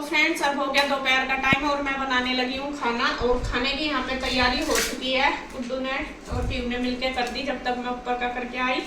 Friends, अब हो गया दोपहर का टाइम और मैं बनाने लगी हूँ खाना। और खाने की यहाँ पे तैयारी हो चुकी है। गुड्डू ने और पीयू ने मिलके कर दी जब तक मैं ऊपर का करके आई।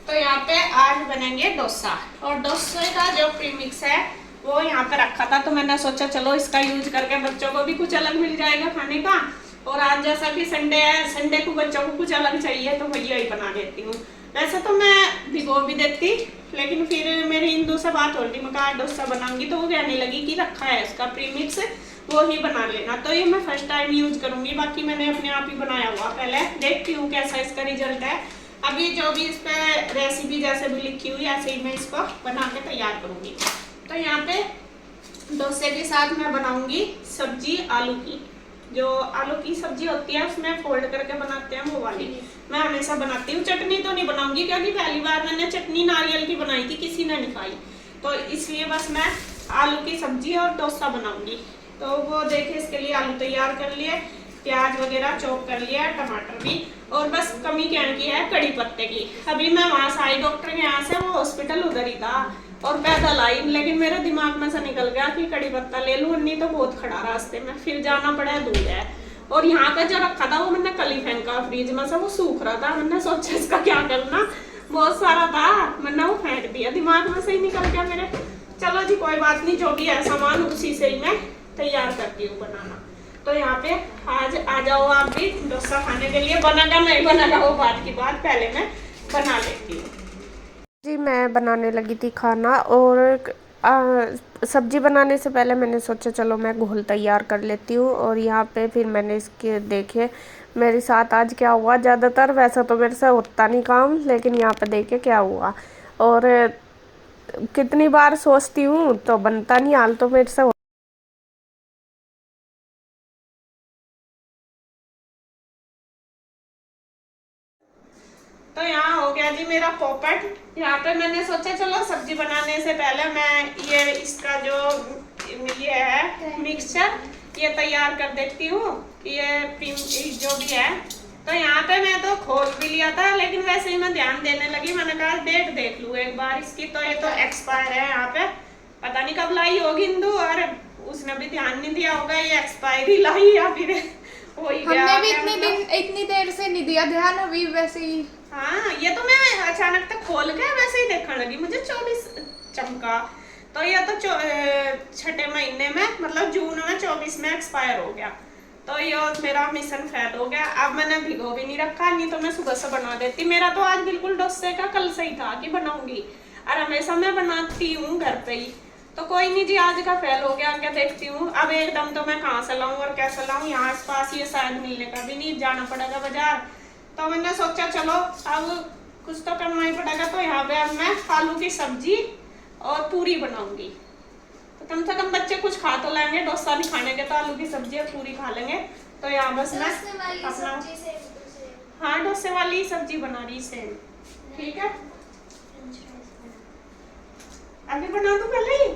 तो यहाँ पे आज बनेंगे डोसा, और डोसे का जो प्रीमिक्स है वो यहाँ पे रखा था, तो मैंने सोचा चलो इसका यूज करके बच्चों को भी कुछ अलग मिल जाएगा खाने का। और आज जैसा कि संडे है, संडे को बच्चों को कुछ अलग चाहिए तो भैया ही बना देती हूँ। वैसे तो मैं भिगो भी देती, लेकिन फिर मेरी इंदू से बात हो रही, मैं कहा डोसा बनाऊंगी तो वो कहने लगी कि रखा है इसका प्रीमिक्स, वो ही बना लेना। तो ये मैं फर्स्ट टाइम यूज करूंगी, बाकी मैंने अपने आप ही बनाया हुआ। पहले देखती हूँ कैसा इसका रिजल्ट है। अभी जो भी इस पर रेसिपी जैसे भी लिखी हुई ऐसे ही मैं इसको बना के तैयार करूंगी। तो यहाँ पे डोसे के साथ मैं बनाऊंगी सब्जी आलू की। जो आलू की सब्जी होती है उसमें फोल्ड करके बनाते हैं वो वाली मैं हमेशा बनाती हूँ। चटनी तो नहीं बनाऊंगी क्योंकि पहली बार मैंने चटनी नारियल की बनाई थी, किसी ने नहीं खाई, तो इसलिए बस मैं आलू की सब्जी और डोसा बनाऊंगी। तो वो देखिए, इसके लिए आलू तैयार कर लिए, प्याज वगैरह चॉप कर लिया, टमाटर भी, और बस कमी क्या की है कड़ी पत्ते की। अभी मैं वहां से आई डॉक्टर के यहाँ से, वो हॉस्पिटल उधर ही था, और पैदल आई, लेकिन मेरे दिमाग में से निकल गया कि कड़ी पत्ता ले लूं, नहीं तो बहुत खड़ा रास्ते में, फिर जाना पड़ा, दूर है। और यहाँ का जो रखा था वो मैंने कल ही फेंका फ्रिज में से, वो सूख रहा था। मैंने सोचा इसका क्या करना, बहुत सारा था, मैंने वो फेंक दिया, दिमाग में से ही निकल गया मेरे। चलो जी कोई बात नहीं, जो भी है सामान उसी से ही मैं तैयार करती हूँ बनाना। तो यहाँ पे आज आ जाओ आप भी डोसा खाने के लिए। बनेगा नहीं बनेगा वो बात की बात, पहले मैं बना लेती हूँ जी। मैं बनाने लगी थी खाना, और सब्जी बनाने से पहले मैंने सोचा चलो मैं घोल तैयार कर लेती हूँ। और यहाँ पे फिर मैंने इसके देखे मेरे साथ आज क्या हुआ। ज़्यादातर वैसा तो मेरे से होता नहीं काम, लेकिन यहाँ पे देखे क्या हुआ। और कितनी बार सोचती हूँ तो बनता नहीं, हाल तो मेरे से तो यहाँ हो गया जी मेरा पोपट। यहाँ पे मैंने सोचा चलो सब्जी बनाने से पहले मैं ये इसका जो ये है मिक्सचर ये तैयार कर देती हूँ, ये जो भी है। तो यहाँ पे मैं तो खोल भी लिया था, लेकिन वैसे ही मैं ध्यान देने लगी, मैंने कहा डेट देख लूँ एक बार इसकी। तो ये तो एक्सपायर है, यहाँ पे पता नहीं कब लाई होगी इंदू, और उसने भी ध्यान नहीं दिया होगा ये एक्सपायरी लाई या फिर वही गया। हमने भी इतनी देर से नहीं दिया ध्यान, अभी वैसे ही। हाँ, ये तो मैं अचानक तक खोल के वैसे ही देखने लगी, मुझे 24 चमका। तो ये तो छठे महीने में मतलब जून में 24 में एक्सपायर हो गया। तो ये मेरा मिशन फेल हो गया। अब मैंने भिगो भी नहीं रखा, नहीं तो मैं सुबह से बना देती। मेरा तो आज बिल्कुल डोसे का कल से ही था कि बनाऊंगी, और हमेशा मैं बनाती हूँ घर पे ही। तो कोई नहीं जी, आज का फेल हो गया, क्या देखती हूँ। अब एकदम तो मैं कहाँ से लाऊं और कैसे लाऊं, यहाँ आस पास ये शायद मिलने का भी नहीं, जाना पड़ेगा बाजार। तो मैंने सोचा चलो अब कुछ तो करना ही पड़ेगा। तो यहाँ पे अब मैं आलू की सब्जी और पूरी बनाऊंगी। तो कम से कम बच्चे कुछ खा तो लेंगे, डोसा नहीं खाने के तो आलू की सब्जी और पूरी खा लेंगे। तो यहाँ बस मैं अपना हाँ डोसे वाली सब्जी बना रही सेम, ठीक है। अभी बना दूं पहले ही,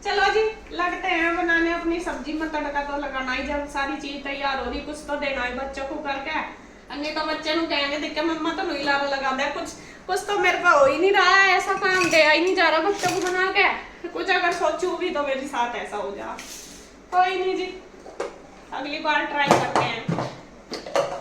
चलो जी लगते हैं बनाने। अपनी सब्जी में तड़का तो लगाना ही, जब सारी चीज तैयार हो रही कुछ तो देना है बच्चों को करके। अन्य तो बच्चे नु कहेंगे देख के मम्मा तो नहीं लारा लगा दे, कुछ तो मेरे पे हो ही नहीं रहा है, ऐसा काम दे ही नहीं जा रहा बच्चों को बना के। कुछ अगर सोचूं भी तो मेरे साथ ऐसा हो जा। कोई नहीं जी, अगली बार ट्राई करते हैं।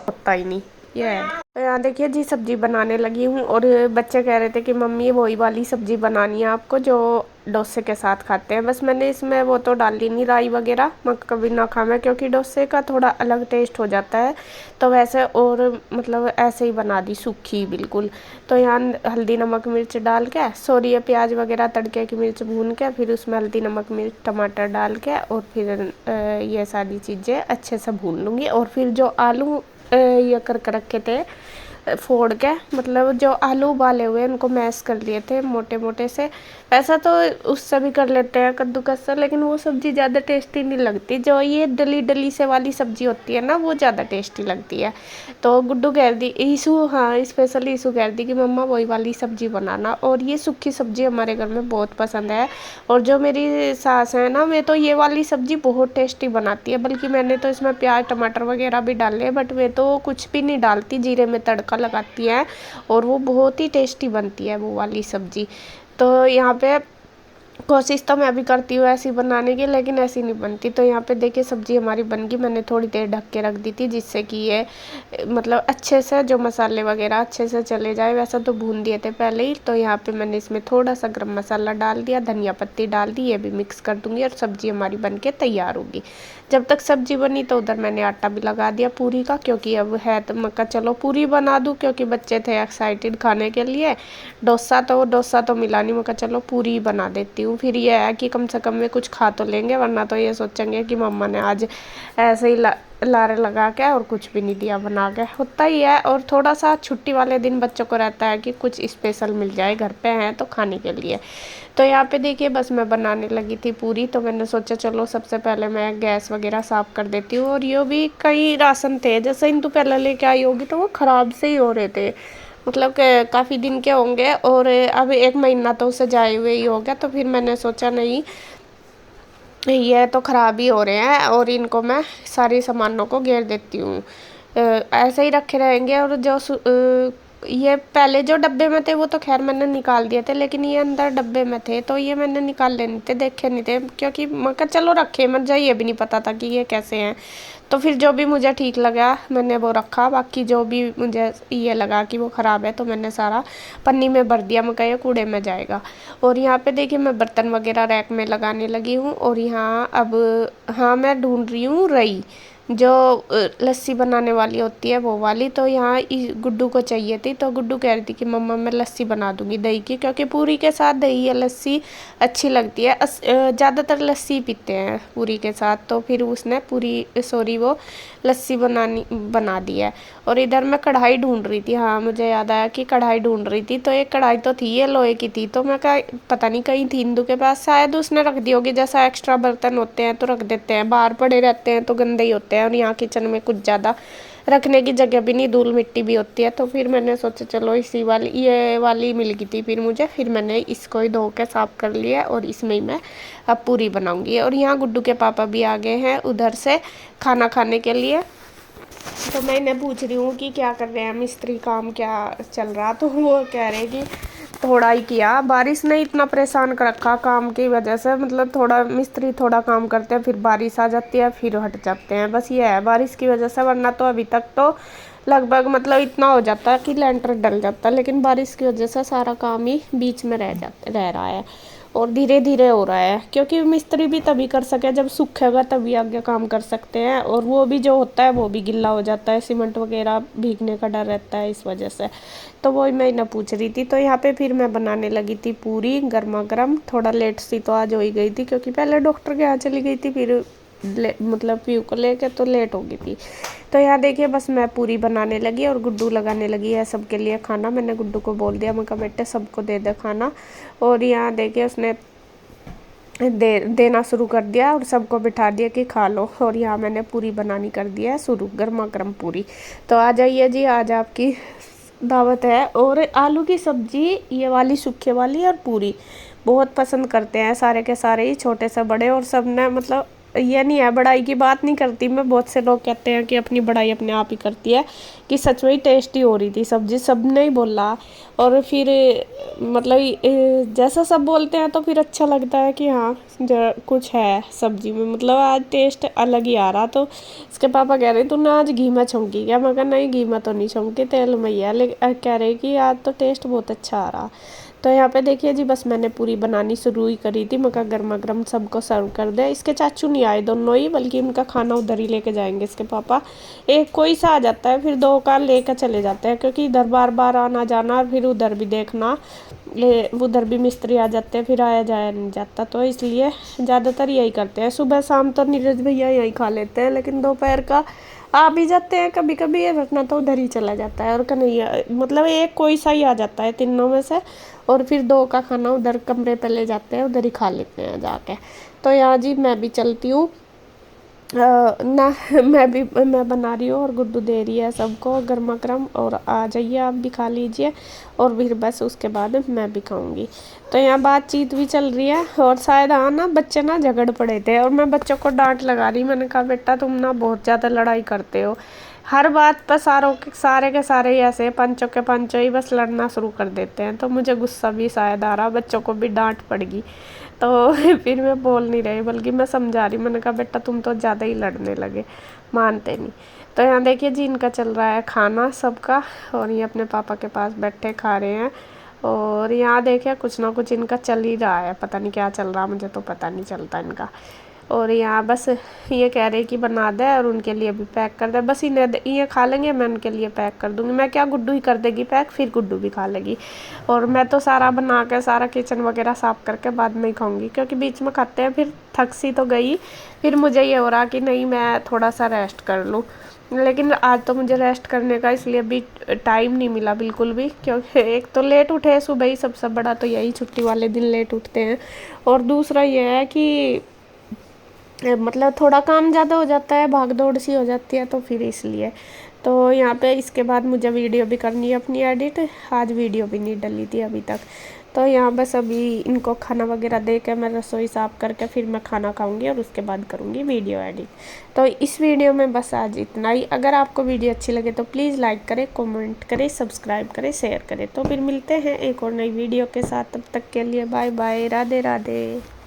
होता ही नहीं ये है। तो यहाँ देखिए जी सब्जी बनाने लगी हूँ, और बच्चे कह रहे थे कि मम्मी वही वाली सब्जी बनानी है आपको जो डोसे के साथ खाते हैं। बस मैंने इसमें वो तो डाली नहीं, राई वगैरह मैं कभी ना खाऊं, क्योंकि डोसे का थोड़ा अलग टेस्ट हो जाता है। तो वैसे और मतलब ऐसे ही बना दी सूखी बिल्कुल। तो यहाँ हल्दी नमक मिर्च डाल के, सॉरी ये प्याज वगैरह तड़के की मिर्च भून के, फिर उसमें हल्दी नमक मिर्च टमाटर डाल के, और फिर ये सारी चीज़ें अच्छे से भून लूँगी। और फिर जो आलू ये करके रखे थे फोड़ के, मतलब जो आलू उबाले हुए उनको मैश कर लिए थे मोटे मोटे से। वैसा तो उससे भी कर लेते हैं कद्दूकस से, लेकिन वो सब्ज़ी ज़्यादा टेस्टी नहीं लगती। जो ये डली डली से वाली सब्ज़ी होती है ना, वो ज़्यादा टेस्टी लगती है। तो गुड्डू कह दी, ईशू हाँ स्पेशली ईशू कह दी कि मम्मा वही वाली सब्ज़ी बनाना। और ये सूखी सब्ज़ी हमारे घर में बहुत पसंद है। और जो मेरी सास है ना, वे तो ये वाली सब्ज़ी बहुत टेस्टी बनाती है। बल्कि मैंने तो इसमें प्याज टमाटर वगैरह भी डाले, बट वे तो कुछ भी नहीं डालती, जीरे में तड़का लगाती है, और वो बहुत ही टेस्टी बनती है वो वाली सब्ज़ी। तो यहाँ पे कोशिश तो मैं भी करती हूँ ऐसी बनाने की, लेकिन ऐसी नहीं बनती। तो यहाँ पे देखिए सब्ज़ी हमारी बन गई। मैंने थोड़ी देर ढक के रख दी थी जिससे कि ये मतलब अच्छे से जो मसाले वगैरह अच्छे से चले जाए। वैसा तो भून दिए थे पहले ही। तो यहाँ पे मैंने इसमें थोड़ा सा गरम मसाला डाल दिया, धनिया पत्ती डाल दी, ये भी मिक्स कर दूँगी और सब्ज़ी हमारी बन के तैयार होगी। जब तक सब्ज़ी बनी तो उधर मैंने आटा भी लगा दिया पूरी का, क्योंकि अब है तो मैं कहा चलो पूरी बना दूँ, क्योंकि बच्चे थे एक्साइटेड खाने के लिए। डोसा तो मिला नहीं, मैं कहा चलो पूरी ही बना देती हूँ। फिर ये है कि कम से कम में कुछ खा तो लेंगे, वरना तो ये सोचेंगे कि मम्मा ने आज ऐसे ही लारे लगा के और कुछ भी नहीं दिया बना के। होता ही है। और थोड़ा सा छुट्टी वाले दिन बच्चों को रहता है कि कुछ स्पेशल मिल जाए, घर पे हैं तो खाने के लिए। तो यहाँ पे देखिए बस मैं बनाने लगी थी पूरी। तो मैंने सोचा चलो सबसे पहले मैं गैस वगैरह साफ़ कर देती हूँ। और ये भी कई राशन थे, जैसे इन तो पहले लेके आई होगी तो वो ख़राब से ही हो रहे थे, मतलब काफ़ी दिन के होंगे। और अब 1 महीना तो उसे जाए हुए ही हो गया। तो फिर मैंने सोचा नहीं, ये तो ख़राब ही हो रहे हैं और इनको मैं सारी सामानों को घेर देती हूँ। ऐसे ही रखे रहेंगे। और जो ये पहले जो डब्बे में थे वो तो खैर मैंने निकाल दिए थे, लेकिन ये अंदर डब्बे में थे तो ये मैंने निकाल लेने थे, देखे नहीं थे, क्योंकि मैं कहा चलो रखे मत जाए, ये भी नहीं पता था कि ये कैसे हैं। तो फिर जो भी मुझे ठीक लगा मैंने वो रखा, बाकी जो भी मुझे ये लगा कि वो ख़राब है तो मैंने सारा पन्नी में भर दिया। मैं कहा ये कूड़े में जाएगा। और यहाँ पे देखिए मैं बर्तन वगैरह रैक में लगाने लगी हूँ। और यहाँ अब हाँ मैं ढूंढ रही हूँ रई, जो लस्सी बनाने वाली होती है वो वाली। तो यहाँ गुड्डू को चाहिए थी, तो गुड्डू कह रही थी कि मम्मा मैं लस्सी बना दूंगी दही की, क्योंकि पूरी के साथ दही या लस्सी अच्छी लगती है। ज़्यादातर लस्सी पीते हैं पूरी के साथ। तो फिर उसने वो लस्सी बना दी है। और इधर मैं कढ़ाई ढूंढ रही थी, हाँ मुझे याद आया कि कढ़ाई ढूंढ रही थी। तो एक कढ़ाई तो थी, ये लोहे की थी। तो मैं पता नहीं कहीं थी इंदू के पास, शायद उसने रख दी होगी। जैसा एक्स्ट्रा बर्तन होते हैं तो रख देते हैं, बाहर पड़े रहते हैं तो गंदे ही होते हैं। और यहाँ किचन में कुछ ज़्यादा रखने की जगह भी नहीं, धूल मिट्टी भी होती है। तो फिर मैंने सोचा चलो ये वाली मिल गई थी फिर मुझे। फिर मैंने इसको ही धो के साफ़ कर लिया और इसमें ही मैं अब पूरी बनाऊंगी। और यहाँ गुड्डू के पापा भी आ गए हैं उधर से खाना खाने के लिए। तो मैं इन्हें पूछ रही हूँ कि क्या कर रहे हैं, मिस्त्री काम क्या चल रहा। तो वो कह रहे कि थोड़ा ही किया, बारिश ने इतना परेशान कर रखा काम की वजह से। मतलब थोड़ा मिस्त्री थोड़ा काम करते हैं, फिर बारिश आ जाती है, फिर हट जाते हैं। बस ये है बारिश की वजह से, वरना तो अभी तक तो लगभग मतलब इतना हो जाता है कि लेंटर डल जाता है। लेकिन बारिश की वजह से सारा काम ही बीच में रह रहा है और धीरे धीरे हो रहा है, क्योंकि मिस्त्री भी तभी कर सके जब सूखेगा, तभी आगे काम कर सकते हैं। और वो भी जो होता है वो भी गिल्ला हो जाता है, सीमेंट वगैरह भीगने का डर रहता है इस वजह से। तो वही मैं इन्हें पूछ रही थी। तो यहाँ पे फिर मैं बनाने लगी थी पूरी गर्मा गर्म। थोड़ा लेट सी तो आज हो ही गई थी, क्योंकि पहले डॉक्टर के यहाँ चली गई थी, फिर मतलब पीयू को लेके तो लेट हो गई थी। तो यहाँ देखिए बस मैं पूरी बनाने लगी और गुड्डू लगाने लगी है सबके लिए खाना। मैंने गुड्डू को बोल दिया, मैं कहा बेटे सबको दे दे खाना। और यहाँ देखिए उसने देना शुरू कर दिया और सबको बिठा दिया कि खा लो। और यहाँ मैंने पूरी बनानी कर दिया है शुरू, गर्मा गर्म पूरी। तो आ जाइए जी, आज आपकी दावत है। और आलू की सब्जी ये वाली सूखे वाली और पूरी बहुत पसंद करते हैं सारे के सारे ही, छोटे से बड़े। और सब ने मतलब ये नहीं है, बड़ाई की बात नहीं करती मैं। बहुत से लोग कहते हैं कि अपनी बड़ाई अपने आप ही करती है, कि सच में ही टेस्टी हो रही थी सब्जी, सब ने ही बोला। और फिर मतलब जैसा सब बोलते हैं तो फिर अच्छा लगता है कि हाँ कुछ है सब्जी में, मतलब आज टेस्ट अलग ही आ रहा। तो इसके पापा कह रहे तूने आज घी में छौंकी क्या? मैं कहा नहीं घी में तो नहीं छौंकी, तेल में ही है। लेकिन कह रहे कि आज तो टेस्ट बहुत अच्छा आ रहा। तो यहाँ पे देखिए जी बस मैंने पूरी बनानी शुरू ही करी थी। मैं कहा गर्मा गर्म सबको सर्व कर दे। इसके चाचू नहीं आए दोनों ही, बल्कि उनका खाना उधर ही लेके जाएंगे इसके पापा। एक कोई सा आ जाता है, फिर 2 का लेकर चले जाते हैं, क्योंकि इधर बार बार आना जाना और फिर उधर भी देखना, उधर भी मिस्त्री आ जाते हैं, फिर आया जाया नहीं जाता। तो इसलिए ज़्यादातर यही करते हैं। सुबह शाम तो नीरज भैया यही खा लेते हैं, लेकिन दोपहर का आ भी जाते हैं कभी कभी, ये रखना तो उधर ही चला जाता है। और कन्हैया मतलब एक कोई सा ही आ जाता है तीनों में से, और फिर 2 का खाना उधर कमरे पे ले जाते हैं, उधर ही खा लेते हैं जाके। तो यहाँ जी मैं भी चलती हूँ ना, मैं बना रही हूँ और गुड्डू दे रही है सबको गर्मा गर्म। और आ जाइए आप भी खा लीजिए, और फिर बस उसके बाद मैं भी खाऊंगी। तो यहाँ बातचीत भी चल रही है। और शायद हाँ ना बच्चे ना झगड़ पड़े थे और मैं बच्चों को डांट लगा रही। मैंने कहा बेटा तुम ना बहुत ज़्यादा लड़ाई करते हो, हर बात पर सारे के सारे ही ऐसे पंचों के पंचों ही बस लड़ना शुरू कर देते हैं। तो मुझे गुस्सा भी शायद आ रहा, बच्चों को भी डांट पड़गी। तो फिर मैं बोल नहीं रही, बल्कि मैं समझा रही, मैंने कहा बेटा तुम तो ज़्यादा ही लड़ने लगे, मानते नहीं। तो यहाँ देखिए जी इनका चल रहा है खाना सबका, और ये अपने पापा के पास बैठे खा रहे हैं। और यहाँ देखिए कुछ ना कुछ इनका चल ही रहा है, पता नहीं क्या चल रहा, मुझे तो पता नहीं चलता इनका। और यहाँ बस ये कह रहे कि बना दे और उनके लिए भी पैक कर दे, बस इन्हें ये खा लेंगे, मैं उनके लिए पैक कर दूँगी। मैं क्या, गुड्डू ही कर देगी पैक, फिर गुड्डू भी खा लेगी। और मैं तो सारा बना के सारा किचन वगैरह साफ़ करके बाद में ही खाऊंगी, क्योंकि बीच में खाते हैं फिर थक सी तो गई, फिर मुझे ये हो रहा कि नहीं मैं थोड़ा सा रेस्ट कर लूँ। लेकिन आज तो मुझे रेस्ट करने का इसलिए भी टाइम नहीं मिला बिल्कुल भी, क्योंकि एक तो लेट उठे सुबह ही, सबसे बड़ा तो यही छुट्टी वाले दिन लेट उठते हैं। और दूसरा ये है कि मतलब थोड़ा काम ज़्यादा हो जाता है, भाग दौड़ सी हो जाती है, तो फिर इसलिए। तो यहाँ पे इसके बाद मुझे वीडियो भी करनी है अपनी एडिट, आज वीडियो भी नहीं डली थी अभी तक। तो यहाँ बस अभी इनको खाना वगैरह दे के मैं रसोई साफ़ करके फिर मैं खाना खाऊंगी और उसके बाद करूँगी वीडियो एडिट। तो इस वीडियो में बस आज इतना ही। अगर आपको वीडियो अच्छी लगे तो प्लीज़ लाइक करें, कमेंट करें, सब्सक्राइब करें, शेयर करें। तो फिर मिलते हैं एक और नई वीडियो के साथ, तब तक के लिए बाय बाय, राधे राधे।